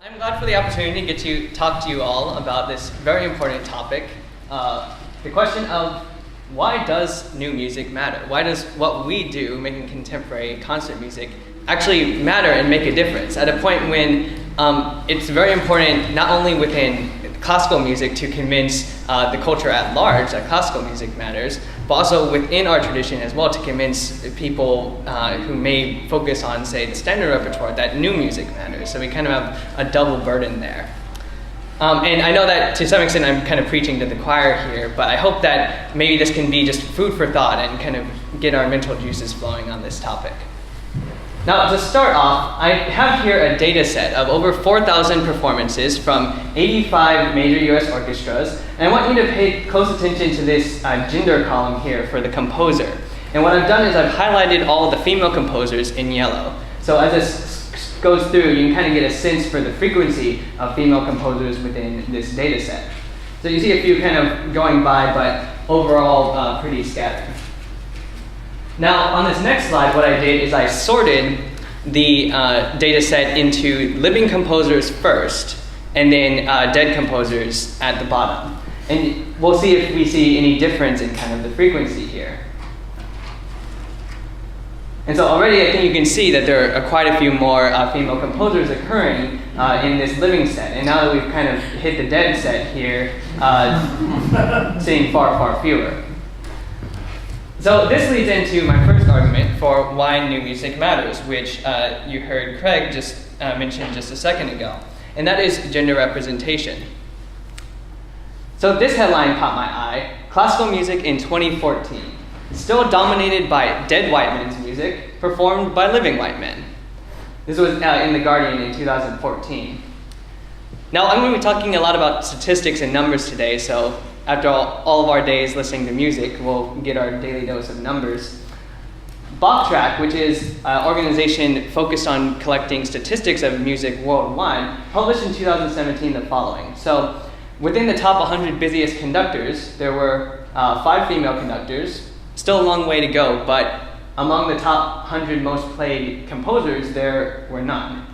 I'm glad for the opportunity to get to talk to you all about this very important topic, the question of why does new music matter? Why does what we do, making contemporary concert music, actually matter and make a difference at a point when it's very important not only within classical music to convince the culture at large that classical music matters, but also within our tradition as well to convince people who may focus on, say, the standard repertoire that new music matters. So we kind of have a double burden there. And I know that to some extent I'm kind of preaching to the choir here, but I hope that maybe this can be just food for thought and kind of get our mental juices flowing on this topic. Now, to start off, I have here a data set of over 4,000 performances from 85 major US orchestras, and I want you to pay close attention to this gender column here for the composer. And what I've done is I've highlighted all the female composers in yellow. So as this goes through, you can kind of get a sense for the frequency of female composers within this data set. So you see a few kind of going by, but overall pretty scattered. Now, on this next slide, what I did is I sorted the data set into living composers first, and then dead composers at the bottom. And we'll see if we see any difference in kind of the frequency here. And so already I think you can see that there are quite a few more female composers occurring in this living set. And now that we've kind of hit the dead set here, seeing far, far fewer. So this leads into my first argument for why new music matters, which you heard Craig just mention just a second ago, and that is gender representation. So this headline caught my eye: classical music in 2014, still dominated by dead white men's music, performed by living white men. This was in The Guardian in 2014. Now I'm going to be talking a lot about statistics and numbers today, so after all of our days listening to music, we'll get our daily dose of numbers. BachTrack, which is an organization focused on collecting statistics of music worldwide, published in 2017 the following. So within the top 100 busiest conductors, there were 5 female conductors. Still a long way to go, but among the top 100 most played composers, there were none.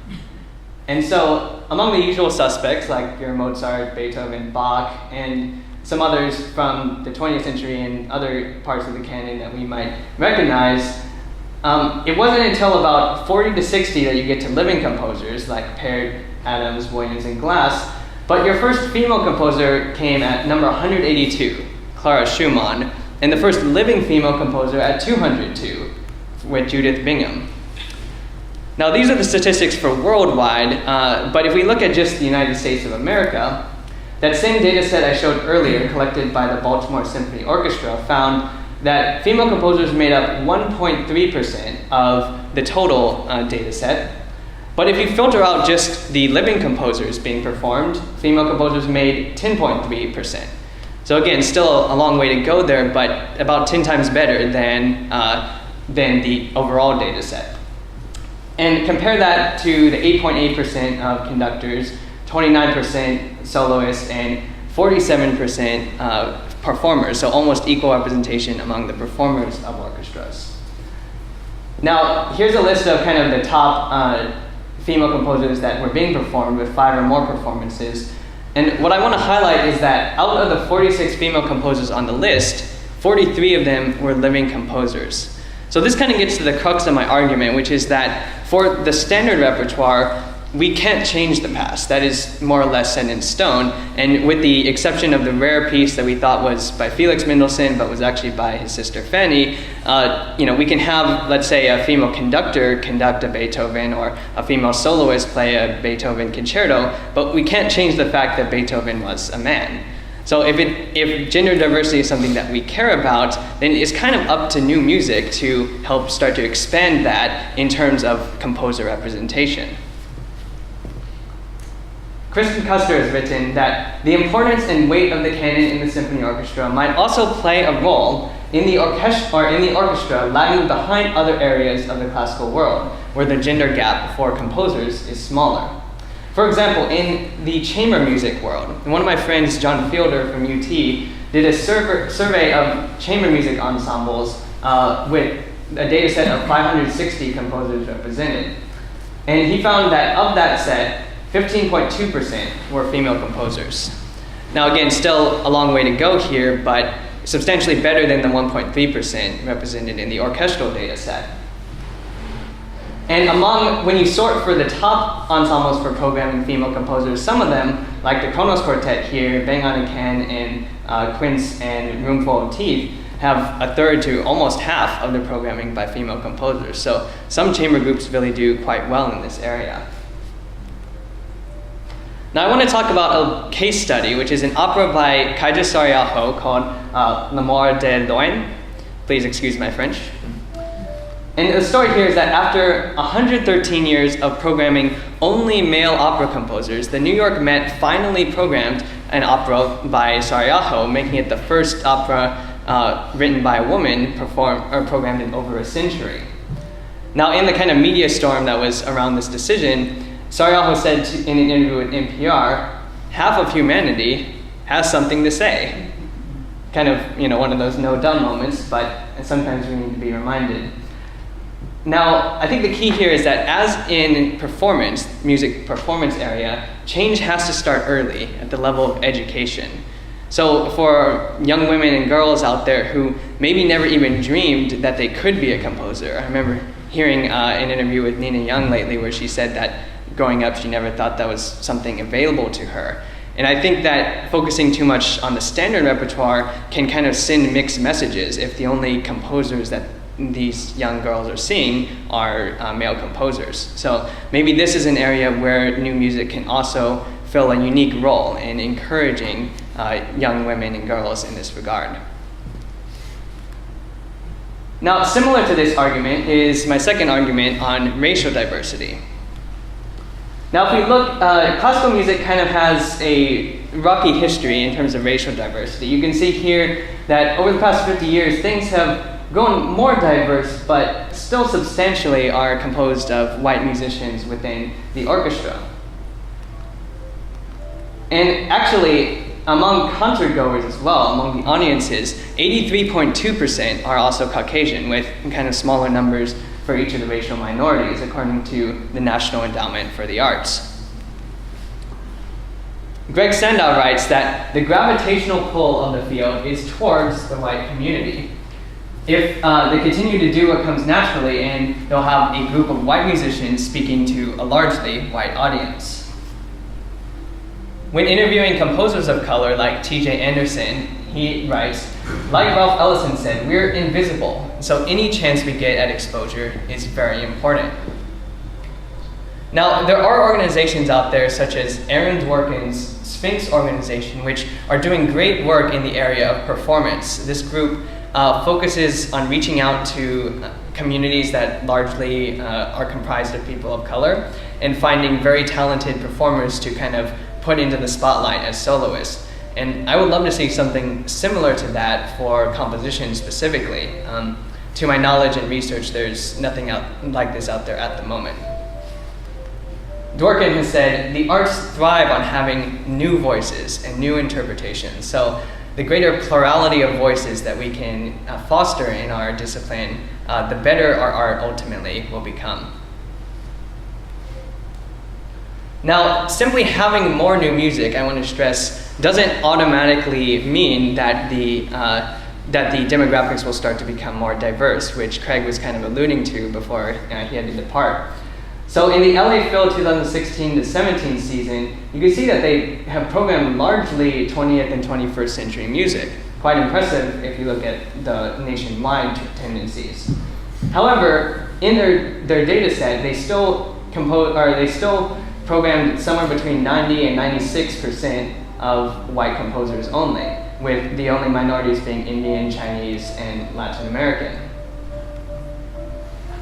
And so among the usual suspects, like your Mozart, Beethoven, Bach, and some others from the 20th century and other parts of the canon that we might recognize, it wasn't until about 40 to 60 that you get to living composers like Paired, Adams, Williams, and Glass. But your first female composer came at number 182, Clara Schumann, and the first living female composer at 202, with Judith Bingham. Now these are the statistics for worldwide, but if we look at just the United States of America, that same data set I showed earlier, collected by the Baltimore Symphony Orchestra, found that female composers made up 1.3% of the total data set. But if you filter out just the living composers being performed, female composers made 10.3%. So again, still a long way to go there, but about 10 times better than the overall data set. And compare that to the 8.8% of conductors, 29% soloists, and 47% performers, so almost equal representation among the performers of orchestras. Now, here's a list of kind of the top female composers that were being performed with 5 or more performances. And what I want to highlight is that out of the 46 female composers on the list, 43 of them were living composers. So this kind of gets to the crux of my argument, which is that for the standard repertoire, we can't change the past. That is more or less set in stone. And with the exception of the rare piece that we thought was by Felix Mendelssohn, but was actually by his sister Fanny, we can have, let's say, a female conductor conduct a Beethoven or a female soloist play a Beethoven concerto, but we can't change the fact that Beethoven was a man. So if gender diversity is something that we care about, then it's kind of up to new music to help start to expand that in terms of composer representation. Kristen Custer has written that the importance and weight of the canon in the symphony orchestra might also play a role in the orchestra lagging behind other areas of the classical world, where the gender gap for composers is smaller. For example, in the chamber music world, one of my friends, John Fielder from UT, did a survey of chamber music ensembles with a data set of 560 composers represented. And he found that of that set, 15.2% were female composers. Now again, still a long way to go here, but substantially better than the 1.3% represented in the orchestral data set. And when you sort for the top ensembles for programming female composers, some of them, like the Kronos Quartet here, Bang on a Can, and Quince and Roomful of Teeth, have a third to almost half of the programming by female composers. So some chamber groups really do quite well in this area. Now I want to talk about a case study, which is an opera by Kaija Sariaho called L'amour de Loin. Please excuse my French. And the story here is that after 113 years of programming only male opera composers, the New York Met finally programmed an opera by Sariaho, making it the first opera written by a woman programmed in over a century. Now in the kind of media storm that was around this decision, Sariaho said in an interview with NPR, half of humanity has something to say. Kind of, one of those no dumb moments, but sometimes we need to be reminded. Now, I think the key here is that as in performance, music performance area, change has to start early at the level of education. So for young women and girls out there who maybe never even dreamed that they could be a composer, I remember hearing an interview with Nina Young lately where she said that growing up, she never thought that was something available to her. And I think that focusing too much on the standard repertoire can kind of send mixed messages if the only composers that these young girls are seeing are male composers. So maybe this is an area where new music can also fill a unique role in encouraging young women and girls in this regard. Now, similar to this argument is my second argument on racial diversity. Now, if we look, classical music kind of has a rocky history in terms of racial diversity. You can see here that over the past 50 years, things have grown more diverse, but still substantially are composed of white musicians within the orchestra. And actually, among concertgoers as well, among the audiences, 83.2% are also Caucasian, with kind of smaller numbers for each of the racial minorities, according to the National Endowment for the Arts. Greg Sandow writes that the gravitational pull of the field is towards the white community. If they continue to do what comes naturally, and they'll have a group of white musicians speaking to a largely white audience. When interviewing composers of color like T.J. Anderson, he writes, like Ralph Ellison said, we're invisible, so any chance we get at exposure is very important. Now, there are organizations out there such as Aaron Dworkin's Sphinx organization, which are doing great work in the area of performance. This group focuses on reaching out to communities that largely are comprised of people of color and finding very talented performers to kind of put into the spotlight as soloists. And I would love to see something similar to that for composition specifically. To my knowledge and research, there's nothing like this out there at the moment. Dworkin has said, the arts thrive on having new voices and new interpretations. So the greater plurality of voices that we can foster in our discipline, the better our art ultimately will become. Now, simply having more new music, I want to stress, doesn't automatically mean that the demographics will start to become more diverse, which Craig was kind of alluding to before he had to depart. So in the LA Phil 2016-17 season, you can see that they have programmed largely 20th and 21st century music. Quite impressive if you look at the nationwide tendencies. However, in their data set, they still programmed somewhere between 90 and 96% of white composers only, with the only minorities being Indian, Chinese, and Latin American.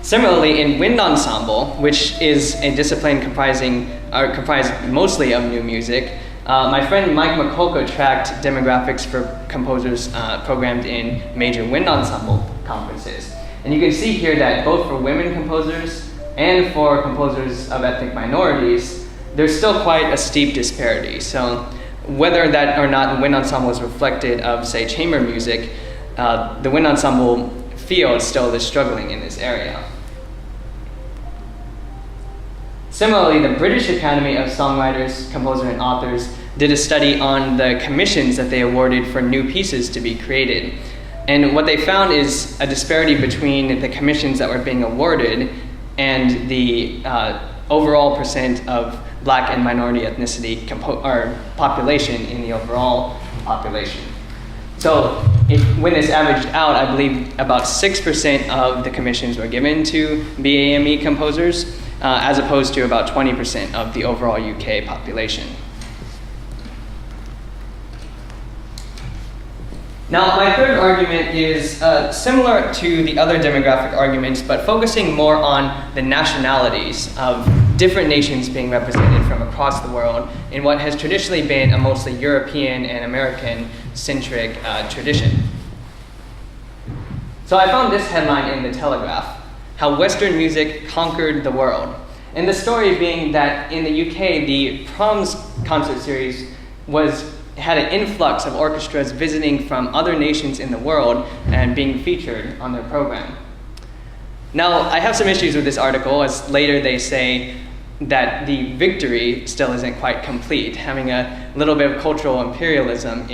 Similarly, in wind ensemble, which is a discipline comprised mostly of new music, my friend Mike McCulca tracked demographics for composers programmed in major wind ensemble conferences. And you can see here that both for women composers and for composers of ethnic minorities, there's still quite a steep disparity. So whether that or not wind ensemble is reflected of, say, chamber music, the wind ensemble field still is struggling in this area. Similarly, the British Academy of Songwriters, Composers, and Authors did a study on the commissions that they awarded for new pieces to be created. And what they found is a disparity between the commissions that were being awarded and the overall percent of Black and minority ethnicity population in the overall population. So when this averaged out, I believe about 6% of the commissions were given to BAME composers, as opposed to about 20% of the overall UK population. Now, my third argument is similar to the other demographic arguments, but focusing more on the nationalities of different nations being represented from across the world in what has traditionally been a mostly European and American-centric tradition. So I found this headline in The Telegraph: How Western Music Conquered the World. And the story being that in the UK, the Proms concert series had an influx of orchestras visiting from other nations in the world and being featured on their program. Now, I have some issues with this article, as later they say that the victory still isn't quite complete, having a little bit of cultural imperialism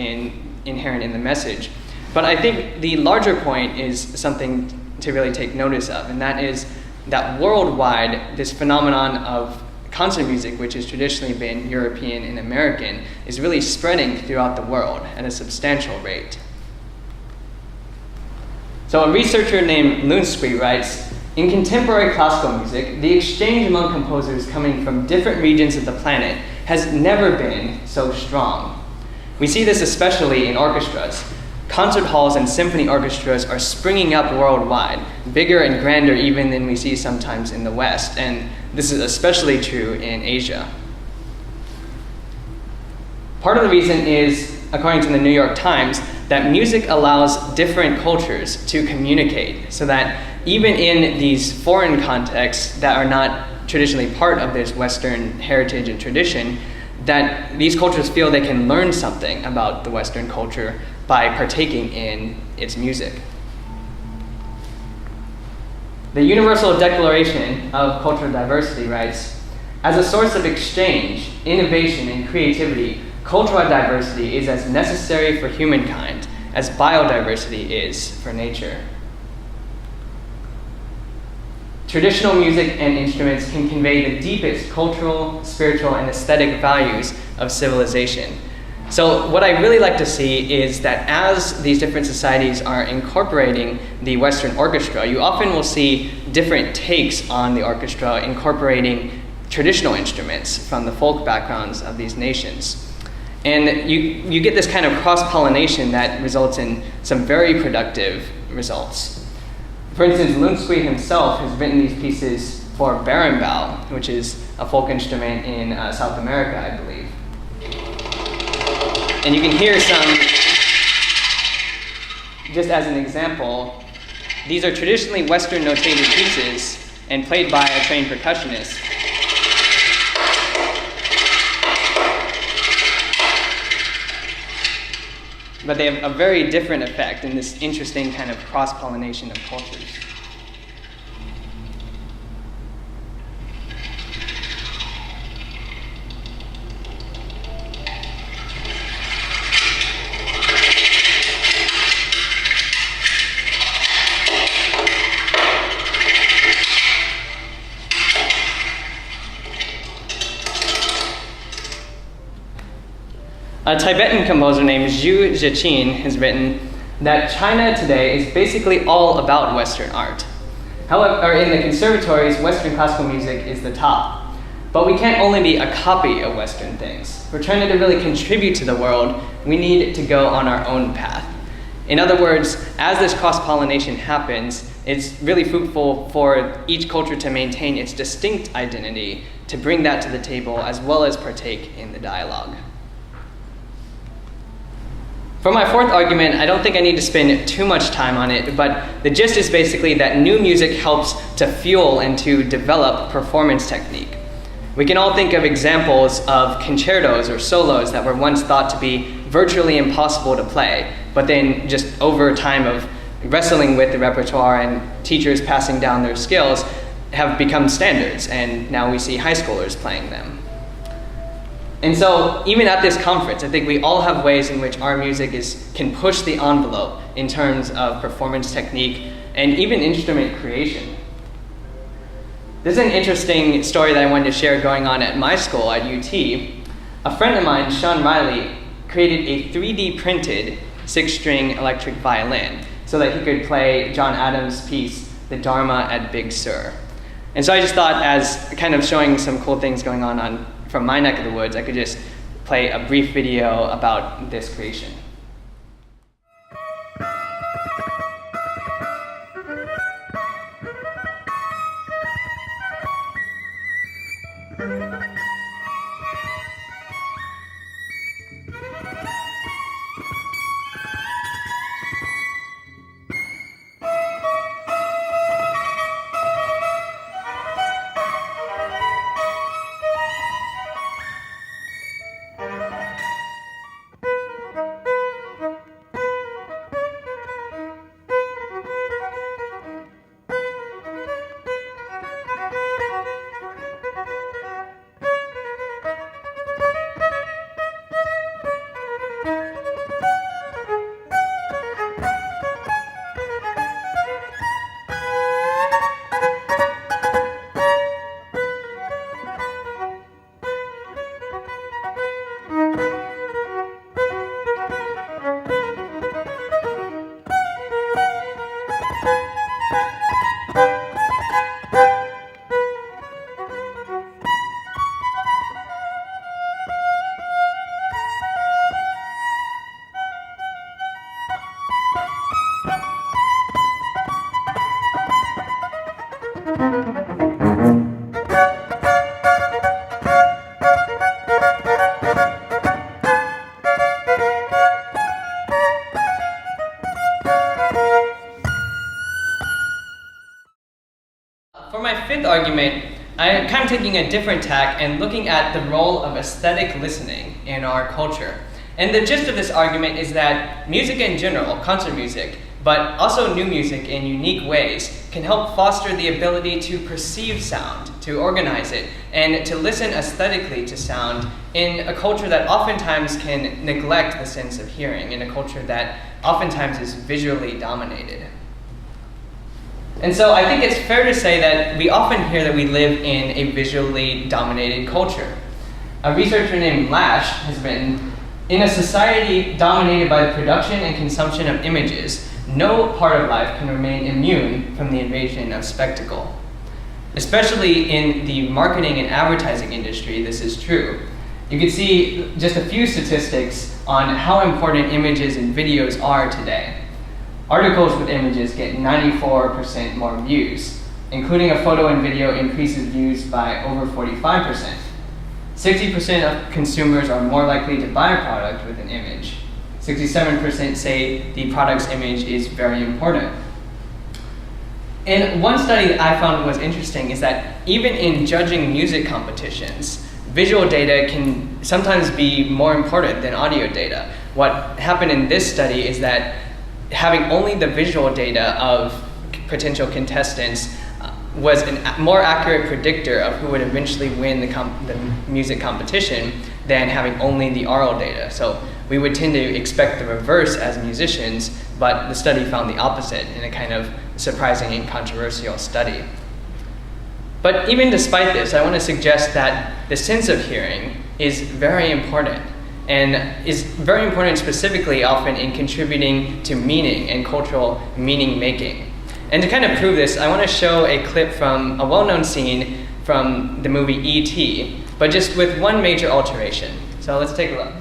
inherent in the message. But I think the larger point is something to really take notice of, and that is that worldwide, this phenomenon of concert music, which has traditionally been European and American, is really spreading throughout the world at a substantial rate. So a researcher named Lundskog writes, in contemporary classical music, the exchange among composers coming from different regions of the planet has never been so strong. We see this especially in orchestras. Concert halls and symphony orchestras are springing up worldwide, bigger and grander even than we see sometimes in the West, and this is especially true in Asia. Part of the reason is, according to the New York Times, that music allows different cultures to communicate, so that even in these foreign contexts that are not traditionally part of this Western heritage and tradition, that these cultures feel they can learn something about the Western culture by partaking in its music. The Universal Declaration of Cultural Diversity writes, as a source of exchange, innovation, and creativity, cultural diversity is as necessary for humankind as biodiversity is for nature. Traditional music and instruments can convey the deepest cultural, spiritual, and aesthetic values of civilization. So what I really like to see is that as these different societies are incorporating the Western orchestra, you often will see different takes on the orchestra incorporating traditional instruments from the folk backgrounds of these nations. And you get this kind of cross-pollination that results in some very productive results. For instance, Lundskog himself has written these pieces for berimbau, which is a folk instrument in South America, I believe. And you can hear some, just as an example, these are traditionally Western notated pieces and played by a trained percussionist. But they have a very different effect in this interesting kind of cross-pollination of cultures. A Tibetan composer named Zhu Zhichin has written that China today is basically all about Western art. However, in the conservatories, Western classical music is the top. But we can't only be a copy of Western things. If we're trying to really contribute to the world, we need to go on our own path. In other words, as this cross-pollination happens, it's really fruitful for each culture to maintain its distinct identity, to bring that to the table, as well as partake in the dialogue. For my fourth argument, I don't think I need to spend too much time on it, but the gist is basically that new music helps to fuel and to develop performance technique. We can all think of examples of concertos or solos that were once thought to be virtually impossible to play, but then just over time of wrestling with the repertoire and teachers passing down their skills, have become standards, and now we see high schoolers playing them. And so even at this conference, I think we all have ways in which our music can push the envelope in terms of performance technique and even instrument creation. There's an interesting story that I wanted to share going on at my school at UT. A friend of mine, Sean Riley, created a 3D printed 6-string electric violin so that he could play John Adams' piece, The Dharma at Big Sur. And so I just thought, as kind of showing some cool things going on from my neck of the woods, I could just play a brief video about this creation. For my fifth argument, I'm kind of taking a different tack and looking at the role of aesthetic listening in our culture. And the gist of this argument is that music in general, concert music, but also new music in unique ways, can help foster the ability to perceive sound, to organize it, and to listen aesthetically to sound in a culture that oftentimes can neglect the sense of hearing, in a culture that oftentimes is visually dominated. And so I think it's fair to say that we often hear that we live in a visually dominated culture. A researcher named Lash has written, "In a society dominated by the production and consumption of images, no part of life can remain immune from the invasion of spectacle." Especially in the marketing and advertising industry, this is true. You can see just a few statistics on how important images and videos are today. Articles with images get 94% more views, including a photo and video increases views by over 45%. 60% of consumers are more likely to buy a product with an image. 67% say the product's image is very important. And one study that I found was interesting is that even in judging music competitions, visual data can sometimes be more important than audio data. What happened in this study is that having only the visual data of potential contestants was a more accurate predictor of who would eventually win the music competition than having only the oral data. So we would tend to expect the reverse as musicians, but the study found the opposite in a kind of surprising and controversial study. But even despite this, I want to suggest that the sense of hearing is very important, and is very important specifically often in contributing to meaning and cultural meaning making. And to kind of prove this, I want to show a clip from a well-known scene from the movie E.T., but just with one major alteration. So let's take a look.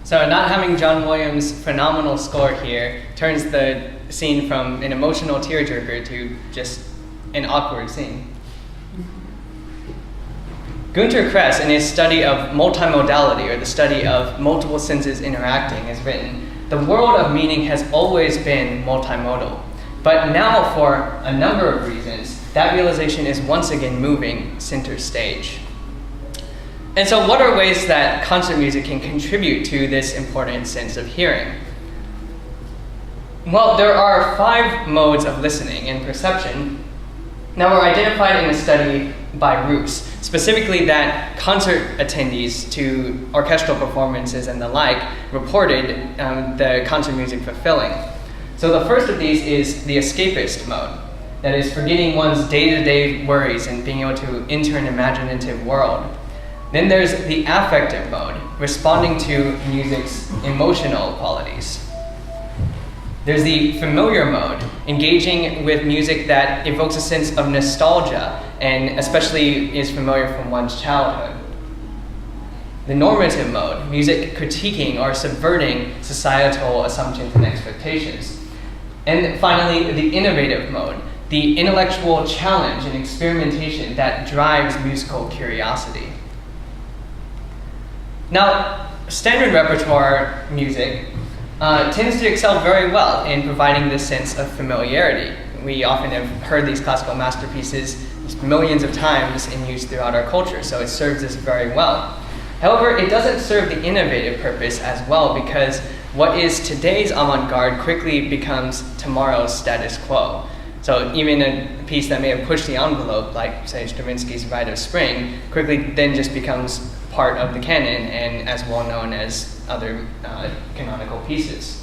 So not having John Williams' phenomenal score here turns the scene from an emotional tearjerker to just an awkward scene. Günter Kress, in his study of multimodality, or the study of multiple senses interacting, has written, "The world of meaning has always been multimodal, but now, for a number of reasons, that realization is once again moving center stage." And so what are ways that concert music can contribute to this important sense of hearing? Well, there are 5 modes of listening and perception that were identified in a study by Roos, specifically that concert attendees to orchestral performances and the like reported the concert music fulfilling. So the first of these is the escapist mode, that is forgetting one's day-to-day worries and being able to enter an imaginative world. Then there's the affective mode, responding to music's emotional qualities. There's the familiar mode, engaging with music that evokes a sense of nostalgia and especially is familiar from one's childhood. The normative mode, music critiquing or subverting societal assumptions and expectations. And finally, the innovative mode, the intellectual challenge and experimentation that drives musical curiosity. Now, standard repertoire music tends to excel very well in providing this sense of familiarity. We often have heard these classical masterpieces millions of times in use throughout our culture, so it serves us very well. However, it doesn't serve the innovative purpose as well, because what is today's avant-garde quickly becomes tomorrow's status quo. So even a piece that may have pushed the envelope, like say Stravinsky's Rite of Spring, quickly then just becomes part of the canon and as well known as other canonical pieces.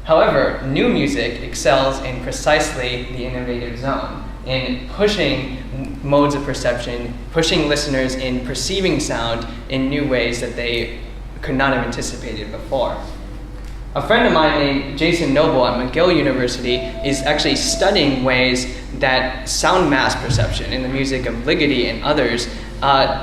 However, new music excels in precisely the innovative zone, in pushing modes of perception, pushing listeners in perceiving sound in new ways that they could not have anticipated before. A friend of mine named Jason Noble at McGill University is actually studying ways that sound mass perception in the music of Ligeti and others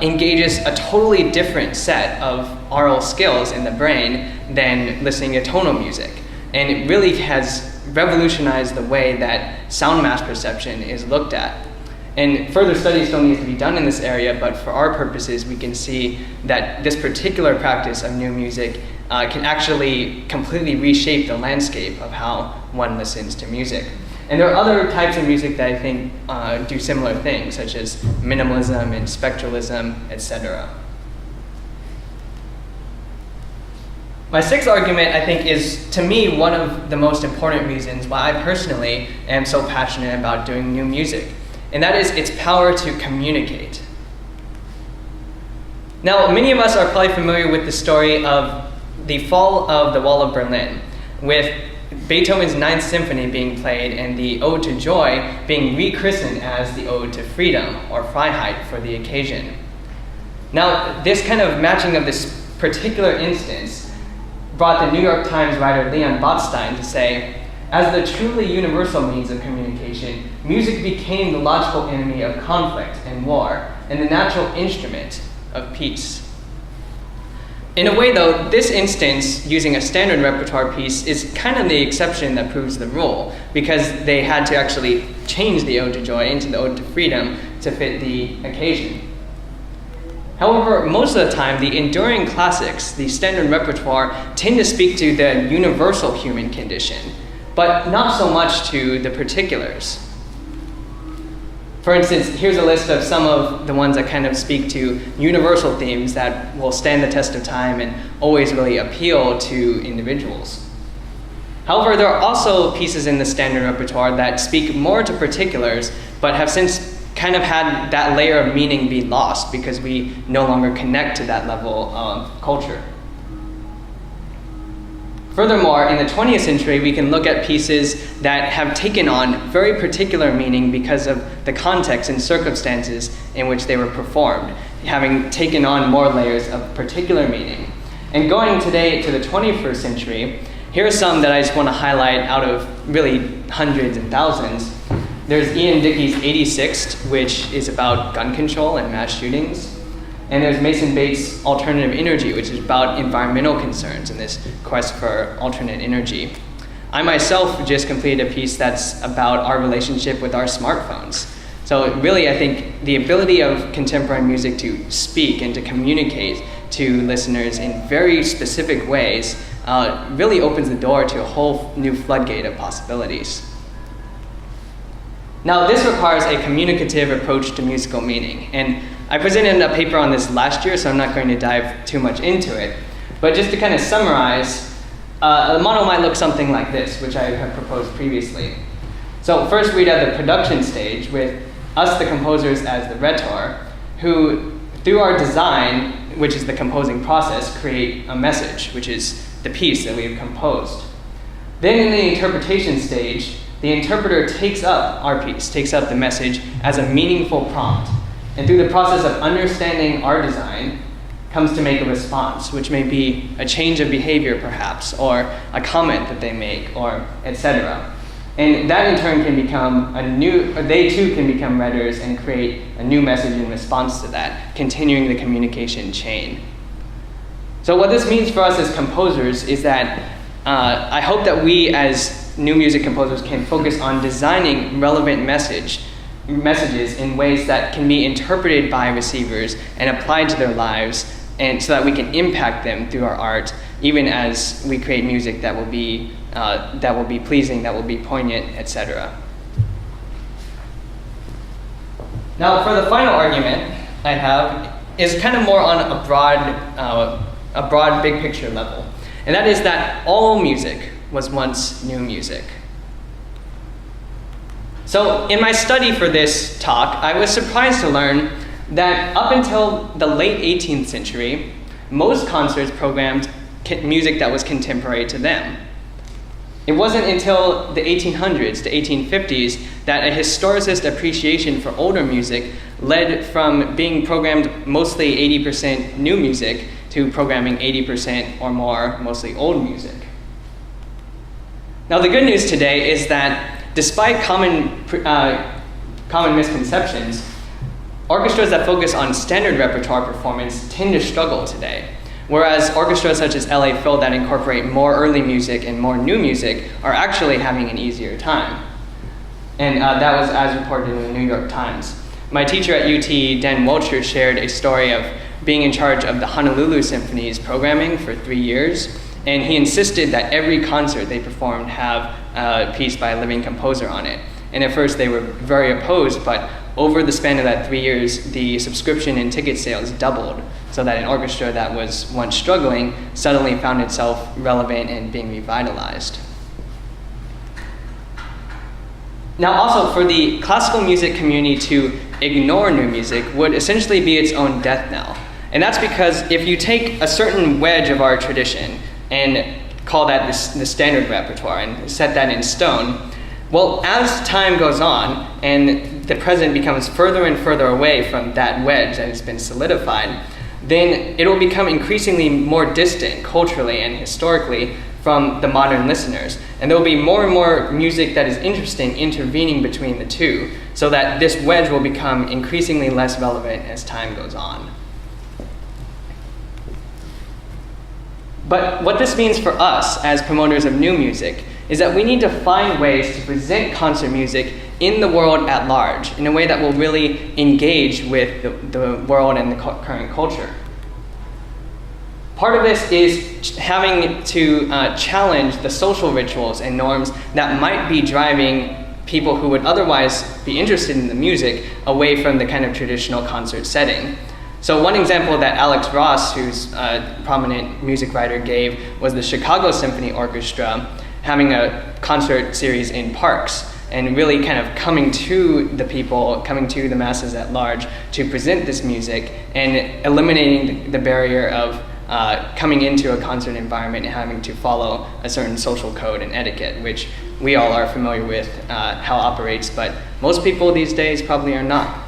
engages a totally different set of aural skills in the brain than listening to tonal music. And it really has revolutionized the way that sound mass perception is looked at. And further studies still need to be done in this area, but for our purposes, we can see that this particular practice of new music can actually completely reshape the landscape of how one listens to music. And there are other types of music that I think do similar things, such as minimalism and spectralism, etc. My sixth argument, I think, is, to me, one of the most important reasons why I personally am so passionate about doing new music, and that is its power to communicate. Now, many of us are probably familiar with the story of the fall of the Wall of Berlin, with Beethoven's Ninth Symphony being played and the Ode to Joy being rechristened as the Ode to Freedom, or Freiheit, for the occasion. Now, this kind of matching of this particular instance brought the New York Times writer Leon Botstein to say, "As the truly universal means of communication, music became the logical enemy of conflict and war, and the natural instrument of peace." In a way, though, this instance, using a standard repertoire piece, is kind of the exception that proves the rule, because they had to actually change the Ode to Joy into the Ode to Freedom to fit the occasion. However, most of the time, the enduring classics, the standard repertoire, tend to speak to the universal human condition, but not so much to the particulars. For instance, here's a list of some of the ones that kind of speak to universal themes that will stand the test of time and always really appeal to individuals. However, there are also pieces in the standard repertoire that speak more to particulars, but have since kind of had that layer of meaning be lost because we no longer connect to that level of culture. Furthermore, in the 20th century, we can look at pieces that have taken on very particular meaning because of the context and circumstances in which they were performed, having taken on more layers of particular meaning. And going today to the 21st century, here are some that I just want to highlight out of really hundreds and thousands. There's Ian Dickey's 86th, which is about gun control and mass shootings. And there's Mason Bates' Alternative Energy, which is about environmental concerns and this quest for alternate energy. I myself just completed a piece that's about our relationship with our smartphones. So really, I think the ability of contemporary music to speak and to communicate to listeners in very specific ways really opens the door to a whole new floodgate of possibilities. Now, this requires a communicative approach to musical meaning, and I presented a paper on this last year, so I'm not going to dive too much into it. But just to kind of summarize, the model might look something like this, which I have proposed previously. So first we'd have the production stage with us, the composers, as the rhetor, who, through our design, which is the composing process, create a message, which is the piece that we have composed. Then in the interpretation stage, the interpreter takes up our piece, takes up the message as a meaningful prompt. And through the process of understanding our design, comes to make a response, which may be a change of behavior perhaps, or a comment that they make, or etc. And that in turn can become they too can become readers and create a new message in response to that, continuing the communication chain. So what this means for us as composers is that I hope that we as new music composers can focus on designing relevant messages in ways that can be interpreted by receivers and applied to their lives, and so that we can impact them through our art, even as we create music that will be pleasing, that will be poignant, etc. Now, for the final argument I have is kind of more on a broad big picture level, and that is that all music was once new music. So in my study for this talk, I was surprised to learn that up until the late 18th century, most concerts programmed music that was contemporary to them. It wasn't until the 1800s to 1850s that a historicist appreciation for older music led from being programmed mostly 80% new music to programming 80% or more mostly old music. Now, the good news today is that despite common misconceptions, orchestras that focus on standard repertoire performance tend to struggle today, whereas orchestras such as LA Phil that incorporate more early music and more new music are actually having an easier time. And that was as reported in the New York Times. My teacher at UT, Dan Welcher, shared a story of being in charge of the Honolulu Symphony's programming for 3 years, and he insisted that every concert they performed have a piece by a living composer on it. And at first they were very opposed, but over the span of that 3 years, the subscription and ticket sales doubled, so that an orchestra that was once struggling suddenly found itself relevant and being revitalized. Now also, for the classical music community to ignore new music would essentially be its own death knell. And that's because if you take a certain wedge of our tradition and call that the standard repertoire and set that in stone, well, as time goes on and the present becomes further and further away from that wedge that has been solidified, then it will become increasingly more distant culturally and historically from the modern listeners. And there will be more and more music that is interesting intervening between the two, so that this wedge will become increasingly less relevant as time goes on. But what this means for us as promoters of new music is that we need to find ways to present concert music in the world at large in a way that will really engage with the world and the current culture. Part of this is having to challenge the social rituals and norms that might be driving people who would otherwise be interested in the music away from the kind of traditional concert setting. So one example that Alex Ross, who's a prominent music writer, gave was the Chicago Symphony Orchestra having a concert series in parks and really kind of coming to the people, coming to the masses at large to present this music and eliminating the barrier of coming into a concert environment and having to follow a certain social code and etiquette, which we all are familiar with how it operates, but most people these days probably are not.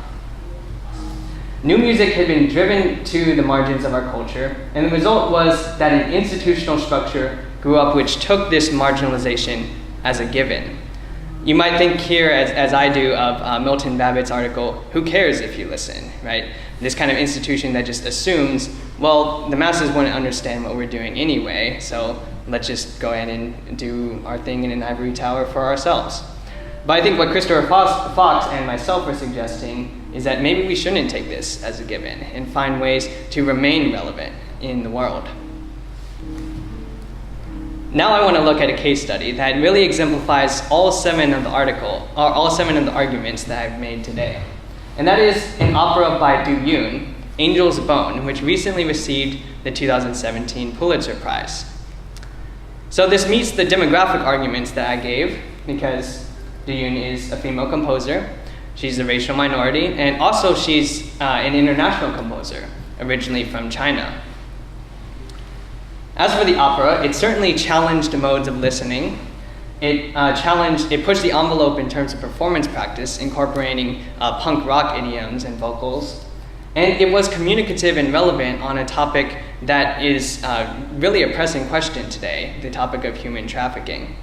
New music had been driven to the margins of our culture, and the result was that an institutional structure grew up which took this marginalization as a given. You might think here, as I do, of Milton Babbitt's article, "Who cares if you listen," right? This kind of institution that just assumes, well, the masses wouldn't understand what we're doing anyway, so let's just go ahead and do our thing in an ivory tower for ourselves. But I think what Christopher Fox and myself are suggesting is that maybe we shouldn't take this as a given and find ways to remain relevant in the world. Now I want to look at a case study that really exemplifies all seven of the arguments that I've made today. And that is an opera by Du Yoon, Angel's Bone, which recently received the 2017 Pulitzer Prize. So this meets the demographic arguments that I gave, because Du Yoon is a female composer, she's a racial minority, and also she's an international composer, originally from China. As for the opera, it certainly challenged modes of listening. It pushed the envelope in terms of performance practice, incorporating punk rock idioms and vocals. And it was communicative and relevant on a topic that is really a pressing question today, the topic of human trafficking.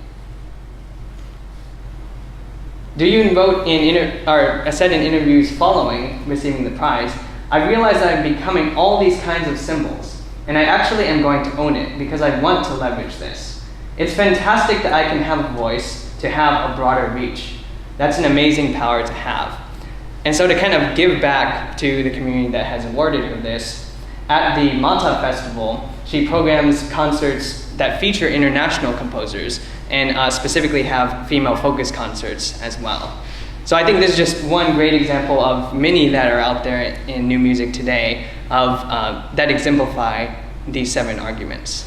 Du Yoon said in interviews following receiving the prize, "I realized that I'm becoming all these kinds of symbols, and I actually am going to own it because I want to leverage this. It's fantastic that I can have a voice to have a broader reach. That's an amazing power to have." And so to kind of give back to the community that has awarded her this, at the Mata Festival, she programs concerts that feature international composers and specifically have female-focused concerts as well. So I think this is just one great example of many that are out there in new music today that exemplify these seven arguments.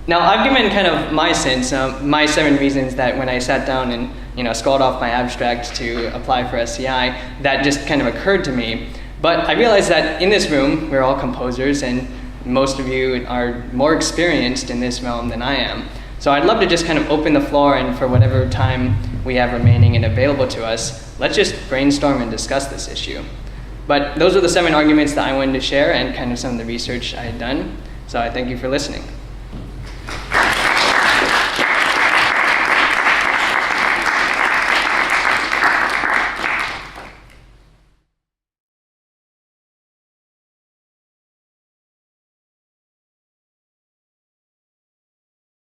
Now, I've given kind of my sense, my 7 reasons that when I sat down and scrawled off my abstract to apply for SCI, that just kind of occurred to me. But I realized that in this room, we're all composers, and most of you are more experienced in this realm than I am. So I'd love to just kind of open the floor, and for whatever time we have remaining and available to us, let's just brainstorm and discuss this issue. But those are the 7 arguments that I wanted to share and kind of some of the research I had done. So I thank you for listening.